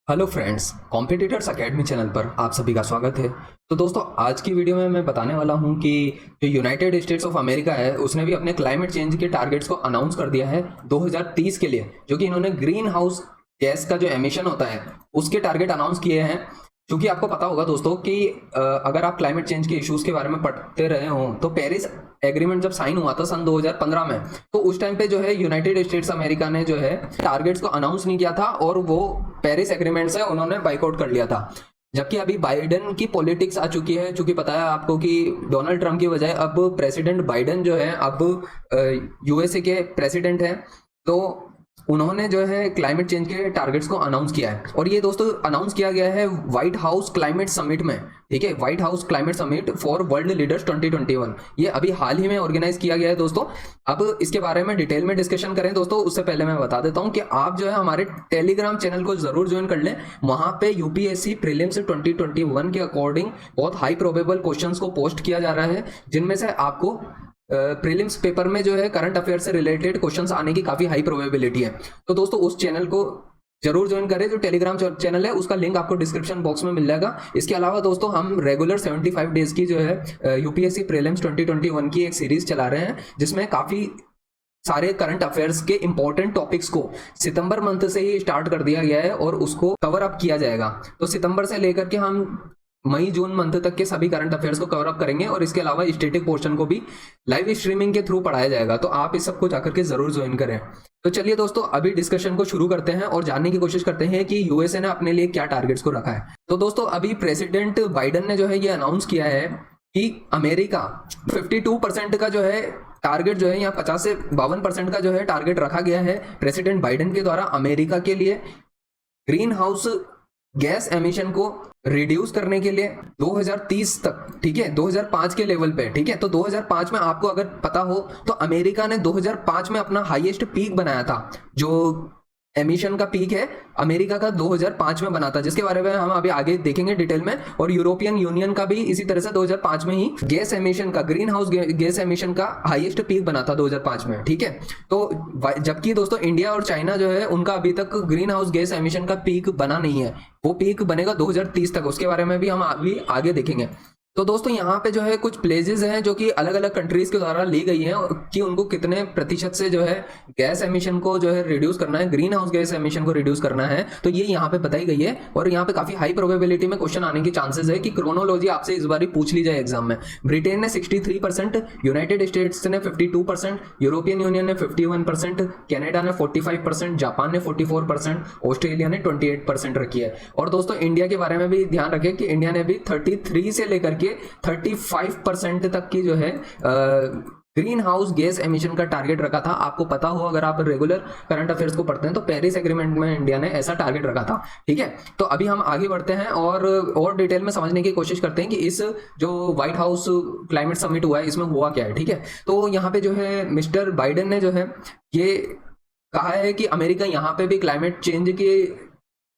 Hello friends, competitors academy channel पर आप सभी का स्वागत है। तो दोस्तों, आज की वीडियो में मैं बताने वाला हूं कि जो यूनाइटेड स्टेट्स ऑफ अमेरिका है उसने भी अपने क्लाइमेट चेंज के टारगेट्स को अनाउंस कर दिया है 2030 के लिए, जो कि इन्होंने ग्रीन हाउस गैस का जो एमिशन होता है उसके टारगेट अनाउंस किए हैं। क्योंकि आपको पता होगा दोस्तों कि अगर आप क्लाइमेट चेंज के इश्यूज के बारे में पढ़ते रहे हो तो पेरिस एग्रीमेंट जब साइन हुआ था सन 2015 में, तो उस टाइम पे जो है यूनाइटेड स्टेट्स अमेरिका ने जो है टारगेट्स को अनाउंस नहीं किया था और वो पेरिस एग्रीमेंट से उन्होंने बाइकआउट कर लिया था। जबकि अभी बाइडेन की पॉलिटिक्स आ चुकी है, चूंकि पता है आपको कि डोनाल्ड ट्रंप की बजाय अब प्रेसिडेंट बाइडेन जो है अब यूएसए के प्रेसिडेंट है। तो उन्होंने जो है क्लाइमेट चेंज के टारगेट्स को अनाउंस किया है और ये दोस्तों अनाउंस किया गया है व्हाइट हाउस क्लाइमेट समिट में। ठीक है, white house climate summit for world leaders 2021 ये अभी हाल ही में ऑर्गेनाइज किया गया है दोस्तों। अब इसके बारे में डिटेल में डिस्कशन करें दोस्तों, उससे पहले मैं बता देता हूं कि आप जो है हमारे टेलीग्राम चैनल को जरूर ज्वाइन कर लें। वहां पे यूपीएससी प्रीलिम्स 2021 के अकॉर्डिंग बहुत हाई प्रोबेबल क्वेश्चंस को पोस्ट किया जा रहा है, जिनमें से आपको प्रीलिम्स पेपर में जो है करंट अफेयर से रिलेटेड क्वेश्चंस आने की काफी हाई प्रोबेबिलिटी है। तो दोस्तों उस चैनल को जरूर ज्वाइन करें। जो टेलीग्राम चैनल है उसका लिंक आपको डिस्क्रिप्शन बॉक्स में मिल जाएगा। इसके अलावा दोस्तों हम रेगुलर 75 डेज की जो है यूपीएससी प्रीलिम्स 2021 की एक सीरीज चला रहे हैं, जिसमें काफी सारे करंट अफेयर्स के इंपॉर्टेंट टॉपिक्स को सितंबर मंथ से ही स्टार्ट कर दिया गया है और उसको कवर अप किया जाएगा। तो सितंबर से लेकर के हम मई जून मंथ तक के सभी करंट अफेयर्स को कवर अप करेंगे और इसके अलावा स्टैटिक पोर्शन को भी लाइव स्ट्रीमिंग के थ्रू पढ़ाया जाएगा। तो आप इस सबको जाकर के जरूर ज्वाइन करें। तो चलिए दोस्तों, अभी डिस्कशन को शुरू करते हैं और जानने की कोशिश करते हैं कि यूएसए ने अपने लिए क्या टारगेट्स को रखा है। तो दोस्तों, अभी प्रेसिडेंट बाइडेन ने जो है ये अनाउंस किया है कि अमेरिका 52% का जो है टारगेट जो है, यहाँ 50 से 52% का जो है टारगेट रखा गया है प्रेसिडेंट बाइडेन के द्वारा अमेरिका के लिए ग्रीन हाउस गैस एमिशन को रिड्यूस करने के लिए 2030 तक। ठीक है, 2005 के लेवल पे। ठीक है, तो 2005 में आपको अगर पता हो तो अमेरिका ने 2005 में अपना हाईएस्ट पीक बनाया था। जो एमिशन का पीक है अमेरिका का 2005 में बना था, जिसके बारे में हम अभी आगे देखेंगे डिटेल में। और यूरोपियन यूनियन का भी इसी तरह से 2005 में ही गैस एमिशन का, ग्रीन हाउस गैस एमिशन का हाईएस्ट पीक बना था 2005 में। ठीक है, तो जबकि दोस्तों इंडिया और चाइना जो है उनका अभी तक ग्रीन हाउस गैस एमिशन का पीक बना नहीं है, वो पीक बनेगा 2030 तक। उसके बारे में भी हम अभी आगे देखेंगे। तो दोस्तों यहाँ पे जो है कुछ प्लेसेस हैं जो कि अलग अलग कंट्रीज के द्वारा ली गई हैं कि उनको कितने प्रतिशत से जो है गैस एमिशन को जो है रिड्यूस करना है, ग्रीन हाउस गैस एमिशन को रिड्यूस करना है। तो ये यहाँ पे बताई गई है और यहाँ पे काफी हाई प्रोबेबिलिटी में क्वेश्चन आने की चांसेस है कि क्रोनोलॉजी आपसे इस बार पूछ ली जाए एग्जाम में। ब्रिटेन ने 63%, यूनाइटेड स्टेट्स ने 52%, यूरोपियन यूनियन ने 51%, कनाडा ने 45%, जापान ने 44%, ऑस्ट्रेलिया ने 28% रखी है। और दोस्तों इंडिया के बारे में भी ध्यान रखें कि इंडिया ने भी 33 से लेकर के 35% तक की जो है ग्रीन हाउस गैस एमिशन का टारगेट रखा था। आपको पता हो, अगर आप रेगुलर करंट अफेयर्स को पढ़ते हैं, तो पेरिस एग्रीमेंट में इंडिया ने ऐसा टारगेट रखा था। ठीक है, तो अभी हम आगे बढ़ते हैं और डिटेल में समझने की कोशिश करते हैं कि इस जो व्हाइट हाउस क्लाइमेट समिट हुआ है इसमें हुआ क्या है। ठीक है, तो यहाँ पे जो है मिस्टर बाइडेन ने जो है ये कहा है कि अमेरिका यहाँ पे भी क्लाइमेट चेंज के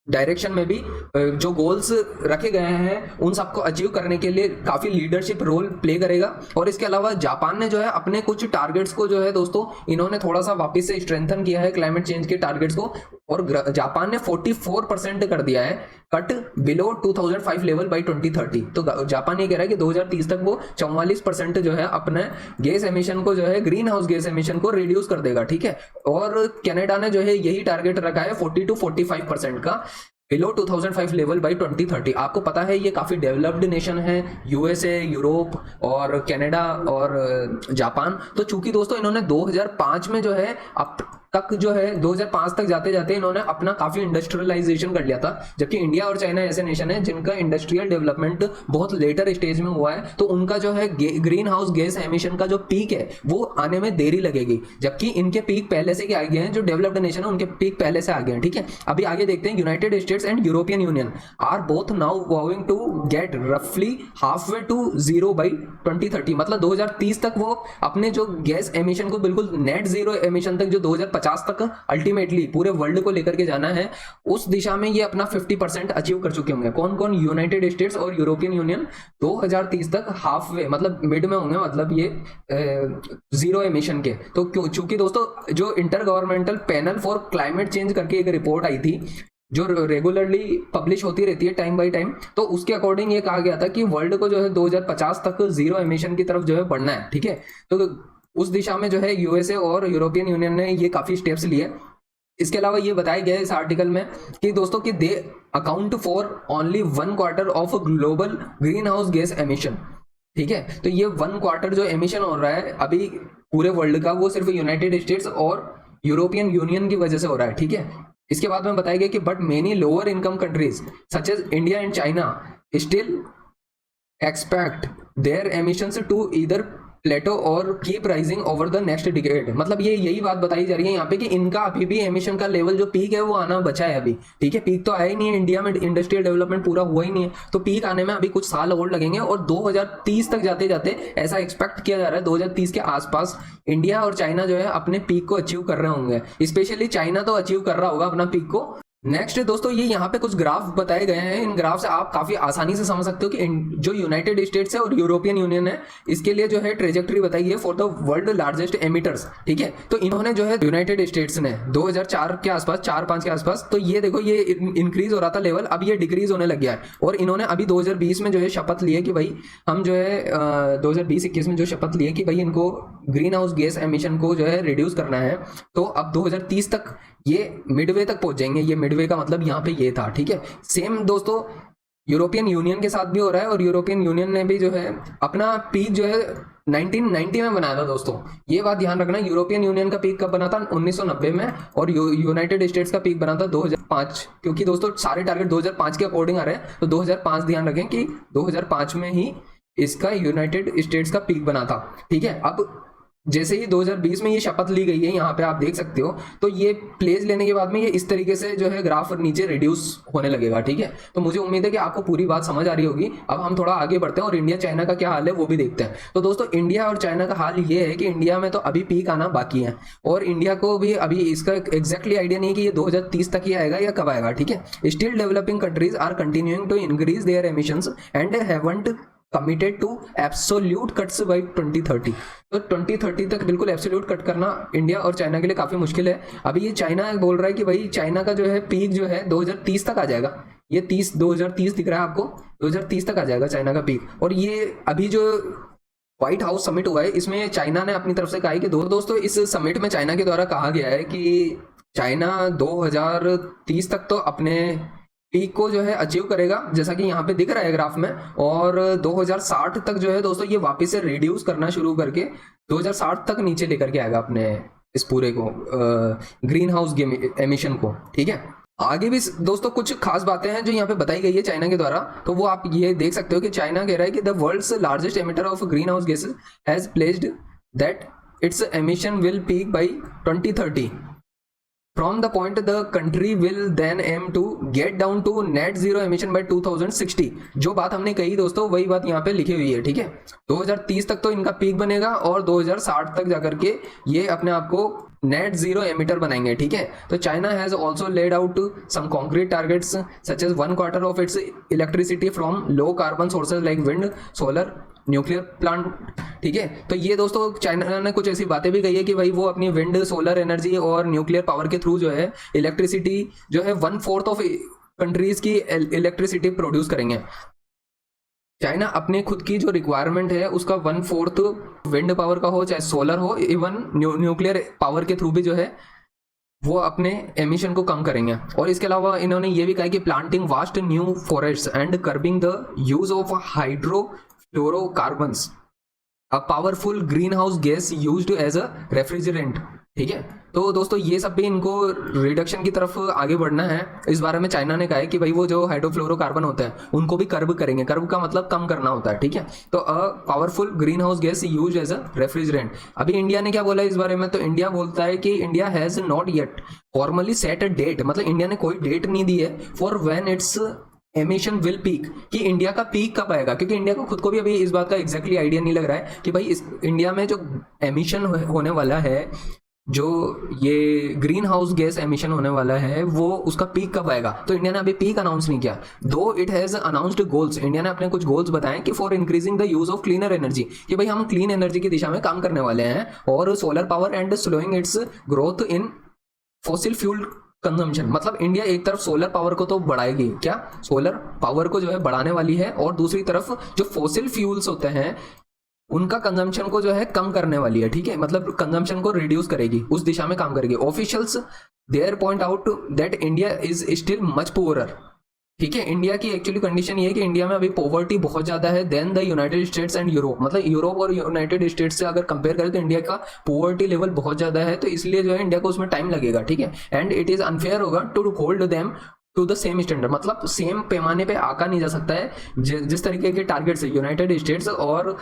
डायरेक्शन में भी जो गोल्स रखे गए हैं उन सबको अचीव करने के लिए काफी लीडरशिप रोल प्ले करेगा। और इसके अलावा जापान ने जो है अपने कुछ टारगेट्स को जो है दोस्तों इन्होंने थोड़ा सा वापस से स्ट्रेंथन किया है क्लाइमेट चेंज के टारगेट्स को, और जापान ने 44% कर दिया है कट बिलो 2005 लेवल बाई 2030। तो जापान ये कह रहा है कि 2030 तक वो 44% जो है अपने गैस एमिशन को जो है ग्रीन हाउस गैस एमिशन को रिड्यूस कर देगा। ठीक है, और कनाडा ने जो है यही टारगेट रखा है 40 to 45% का बिलो 2005 लेवल बाई 2030। आपको पता है ये काफी डेवलप्ड नेशन है, यूएसए, यूरोप और कनाडा और जापान। तो चूंकि दोस्तों इन्होंने 2005 में जो है अब तक जो है 2005 तक जाते जाते इन्होंने अपना काफी इंडस्ट्रियलाइजेशन कर लिया था, जबकि इंडिया और चाइना ऐसे नेशन है जिनका इंडस्ट्रियल डेवलपमेंट बहुत लेटर स्टेज में हुआ है। तो उनका जो है ग्रीन हाउस गैस एमिशन का जो पीक है वो आने में देरी लगेगी, जबकि इनके पीक पहले से आ गए हैं। जो डेवलप्ड नेशन है उनके पीक पहले से आ गए हैं। ठीक है, अभी आगे देखते हैं। United States and European Union are both now vowing to get रफली half way to zero by 2030। मतलब 2030 तक वो अपने जो गैस एमिशन को बिल्कुल नेट जीरो एमिशन तक, जो 2050 तक अल्टीमेटली पूरे वर्ल्ड को लेकर के जाना है, उस दिशा में ये अपना 50% अचीव कर चुके होंगे। कौन कौन? यूनाइटेड स्टेट्स और यूरोपियन यूनियन 2030 तक हाफ वे मतलब मिड में होंगे, मतलब ये जीरो एमिशन के। तो चूंकि दोस्तों जो inter governmental panel for climate change करके एक रिपोर्ट आई थी जो रेगुलरली पब्लिश होती रहती है टाइम बाय टाइम, तो उसके अकॉर्डिंग ये कहा गया था कि वर्ल्ड को जो है 2050 तक जीरो एमिशन की तरफ जो है बढ़ना है, ठीक है। तो उस दिशा में जो है यूएसए और यूरोपियन यूनियन ने ये काफी स्टेप्स लिए। इसके अलावा ये बताया गया है इस आर्टिकल में कि दोस्तों कि they account for only 1/4 of global green house gas emission, ठीक है। तो ये 1/4 जो एमिशन हो रहा है अभी पूरे वर्ल्ड का, वो सिर्फ यूनाइटेड स्टेट्स और यूरोपियन यूनियन की वजह से हो रहा है, ठीक है। इसके बाद में बताया गया कि but many lower income countries such as India and China still expect their emissions to either plateau or keep rising over the next decade. मतलब ये यही बात बताई जा रही है यहाँ पे कि इनका अभी भी एमिशन का लेवल जो पीक है वो आना बचा है अभी, ठीक है। पीक तो आया ही नहीं है, इंडिया में इंडस्ट्रियल डेवलपमेंट पूरा हुआ ही नहीं है, तो पीक आने में अभी कुछ साल और लगेंगे और 2030 तक जाते जाते ऐसा एक्सपेक्ट किया जा रहा है 2030 के आसपास इंडिया और चाइना जो है अपने पीक को अचीव कर रहे होंगे। स्पेशली चाइना तो अचीव कर रहा होगा अपना पीक को। नेक्स्ट दोस्तों ये यहाँ पे कुछ ग्राफ बताए गए हैं, इन ग्राफ से आप काफी आसानी से समझ सकते हो कि जो यूनाइटेड स्टेट्स है और यूरोपियन यूनियन है, इसके लिए जो है ट्रेजेक्टरी बताई है for the world largest emitters, ठीक है। तो इन्होंने जो है यूनाइटेड स्टेट्स ने 2004 के आसपास 4-5 के आसपास, तो ये देखो ये इंक्रीज हो रहा था लेवल, अब ये डिक्रीज होने लग गया है। और इन्होंने अभी 2020 में जो है शपथ ली है कि भाई हम जो है 2020-21 में जो शपथ ली है कि भाई इनको ग्रीन हाउस गैस एमिशन को जो है रिड्यूस करना है। तो अब 2030 तक ये मिडवे तक पहुंच जाएंगे, ये मिडवे का मतलब यहाँ पे ये था, ठीक है। सेम दोस्तों यूरोपियन यूनियन के साथ भी हो रहा है और यूरोपियन यूनियन ने भी जो है अपना पीक जो है 1990 में बनाया था दोस्तों। ये बात ध्यान रखना, यूरोपियन यूनियन का पीक कब बना था 1990 में और यूनाइटेड स्टेट्स का पीक बना था 2005, क्योंकि दोस्तों सारे टारगेट 2005 के अकॉर्डिंग आ रहे हैं, तो 2005 ध्यान रखें कि 2005 में ही इसका यूनाइटेड स्टेट्स का पीक बना था, ठीक है। अब जैसे ही 2020 में ये शपथ ली गई है, यहाँ पे आप देख सकते हो, तो ये प्लेस लेने के बाद में ये इस तरीके से जो है ग्राफ नीचे रिड्यूस होने लगेगा, ठीक है। तो मुझे उम्मीद है कि आपको पूरी बात समझ आ रही होगी। अब हम थोड़ा आगे बढ़ते हैं और इंडिया चाइना का क्या हाल है वो भी देखते हैं। तो दोस्तों इंडिया और चाइना का हाल ये है कि इंडिया में तो अभी पीक आना बाकी है और इंडिया को भी अभी इसका एग्जैक्टली आइडिया नहीं कि ये 2030 तक ही आएगा या कब आएगा, ठीक है। Still developing countries are continuing to increase their emissions and haven't committed to absolute cuts by 2030। तो 2030 तक बिल्कुल एब्सोल्यूट कट करना इंडिया और चाइना के लिए काफी मुश्किल है। अभी ये चाइना बोल रहा है कि भाई चाइना का जो है पीक जो है 2030 तक आ जाएगा। ये 2030 दिख रहा है आपको, 2030 तक आ जाएगा चाइना का पीक। और ये अभी जो व्हाइट हाउस समिट हुआ है इसमें चाइना ने अपनी तरफ से कहा है कि दोस्तों इस समिट में चाइना के द्वारा कहा गया है कि चाइना 2030 तक तो अपने पीक को जो है अचीव करेगा, जैसा कि यहाँ पे दिख रहा है ग्राफ में, और 2060 तक जो है दोस्तों ये वापस से रिड्यूस करना शुरू करके 2060 तक नीचे लेकर के आएगा अपने इस पूरे को ग्रीन हाउस एमिशन को, ठीक है। आगे भी दोस्तों कुछ खास बातें हैं जो यहाँ पे बताई गई है चाइना के द्वारा, तो वो आप ये देख सकते हो कि चाइना कह रहा है कि the world's largest emitter of green house gases has placed that its emission will peak by 2030 from the point the country will then aim to get down to net zero emission by 2060। जो बात हमने कही दोस्तों वही बात यहाँ पे लिखी हुई है, ठीक है। 2030 तक तो इनका पीक बनेगा और 2060 तक जाकर के ये अपने आप को नेट जीरो एमिटर बनाएंगे, ठीक है। तो China has also laid out some concrete targets such as 1/4 of its electricity from low carbon sources like wind, solar, nuclear plant, ठीक है। तो ये दोस्तों चाइना ने कुछ ऐसी बातें भी कही है कि भाई वो अपनी विंड, सोलर एनर्जी और न्यूक्लियर पावर के थ्रू जो है इलेक्ट्रिसिटी जो है 1/4 ऑफ कंट्रीज की इलेक्ट्रिसिटी प्रोड्यूस करेंगे। चाइना अपने खुद की जो रिक्वायरमेंट है उसका 1/4 विंड पावर का हो चाहे सोलर हो, इवन न्यूक्लियर पावर के थ्रू भी जो है वो अपने एमिशन को कम करेंगे। और इसके अलावा इन्होंने ये भी कहा कि planting vast new forest and curbing the use of hydrofluorocarbons a powerful green house gas used as a refrigerant, ठीक है। तो दोस्तों ये सब भी इनको रिडक्शन की तरफ आगे बढ़ना है। इस बारे में चाइना ने कहा है कि भाई वो जो हाइड्रोफ्लोरोकार्बन होते हैं उनको भी कर्ब करेंगे, कर्ब का मतलब कम करना होता है, ठीक है। तो a powerful green house gas use as a refrigerant. अभी इंडिया ने क्या बोला इस बारे में, तो इंडिया बोलता है कि India has not yet formally set a date, मतलब इंडिया ने कोई डेट नहीं दी है for when its emission will peak, कि इंडिया का पीक कब आएगा, क्योंकि इंडिया को खुद को भी अभी इस बात का एग्जैक्टली आइडिया नहीं लग रहा है कि भाई इस इंडिया में जो एमिशन होने वाला है, जो ये ग्रीन हाउस गैस एमिशन होने वाला है, वो उसका पीक कब आएगा। तो इंडिया ने अभी पीक अनाउंस नहीं किया, दो it has announced goals. India ने अपने कुछ गोल्स बताए कि for increasing the use of cleaner energy, कि भाई हम क्लीन एनर्जी की दिशा में काम करने वाले हैं, और solar power and slowing it's growth in fossil fuel consumption, मतलब इंडिया एक तरफ सोलर पावर को तो बढ़ाएगी, क्या सोलर पावर को जो है बढ़ाने वाली है, और दूसरी तरफ जो फोसिल फ्यूल्स होते हैं उनका कंजम्पशन को जो है कम करने वाली है, ठीक है, मतलब कंजम्पशन को रिड्यूस करेगी, उस दिशा में काम करेगी। Officials their point out that India is still much poorer, ठीक है, इंडिया की एक्चुअली कंडीशन ये है कि इंडिया में अभी पॉवर्टी बहुत ज्यादा है than the United States and Europe, मतलब यूरोप और यूनाइटेड स्टेट्स से अगर कंपेयर करें तो इंडिया का पॉवर्टी लेवल बहुत ज्यादा है, तो इसलिए जो है इंडिया को उसमें टाइम लगेगा, ठीक है, एंड इट इज अनफेयर होगा to hold them to the same standard, मतलब सेम पैमाने पे आका नहीं जा सकता है। जिस तरीके के टारगेट से यूनाइटेड स्टेट्स और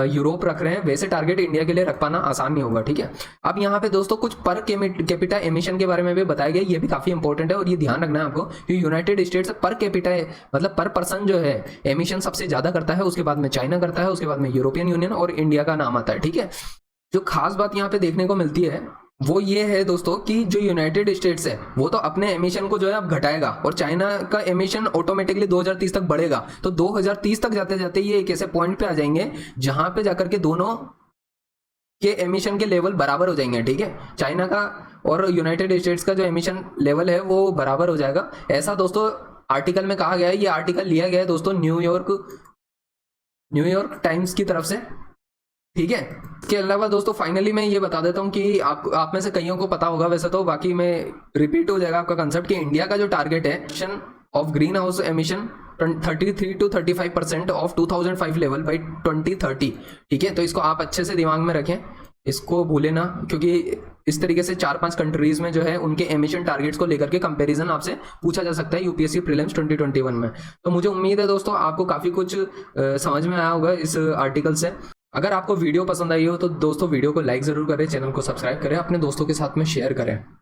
यूरोप रख रहे हैं वैसे टारगेट इंडिया के लिए रख पाना आसान नहीं होगा, ठीक है। अब यहाँ पे दोस्तों कुछ पर कैपिटा एमिशन के बारे में भी बताया गया, ये भी काफी इंपॉर्टेंट है और ये ध्यान रखना है आपको कि यूनाइटेड स्टेट्स पर कैपिटा मतलब पर पर्सन जो है एमिशन सबसे ज्यादा करता है, उसके बाद में चाइना करता है, उसके बाद में यूरोपियन यूनियन और इंडिया का नाम आता है, ठीक है। जो खास बात यहाँ पे देखने को मिलती है वो ये है दोस्तों कि जो यूनाइटेड स्टेट्स है वो तो अपने एमिशन को जो है अब घटाएगा और चाइना का एमिशन ऑटोमेटिकली 2030 तक बढ़ेगा, तो 2030 तक जाते जाते ये एक ऐसे पॉइंट पे आ जाएंगे जहां पे जाकर के दोनों के एमिशन के लेवल बराबर हो जाएंगे, ठीक है, चाइना का और यूनाइटेड स्टेट्स का जो एमिशन लेवल है वो बराबर हो जाएगा, ऐसा दोस्तों आर्टिकल में कहा गया है। ये आर्टिकल लिया गया है दोस्तों न्यूयॉर्क टाइम्स की तरफ से, ठीक है। इसके अलावा दोस्तों फाइनली मैं ये बता देता हूँ कि आप में से कईयों को पता होगा वैसे तो, बाकी में रिपीट हो जाएगा आपका कंसेप्ट कि इंडिया का जो टारगेट है of green house emission 33 to 35% of 2005 level by 2030, ठीक है, तो इसको आप अच्छे से दिमाग में रखें, इसको भूले ना, क्योंकि इस तरीके से 4-5 कंट्रीज में जो है उनके एमिशन टारगेट्स को लेकर के कंपैरिजन आपसे पूछा जा सकता है यूपीएससी प्रीलिम्स 2021 में। तो मुझे उम्मीद है दोस्तों आपको काफी कुछ समझ में आया होगा इस आर्टिकल से। अगर आपको वीडियो पसंद आई हो तो दोस्तों वीडियो को लाइक जरूर करें, चैनल को सब्सक्राइब करें, अपने दोस्तों के साथ में शेयर करें।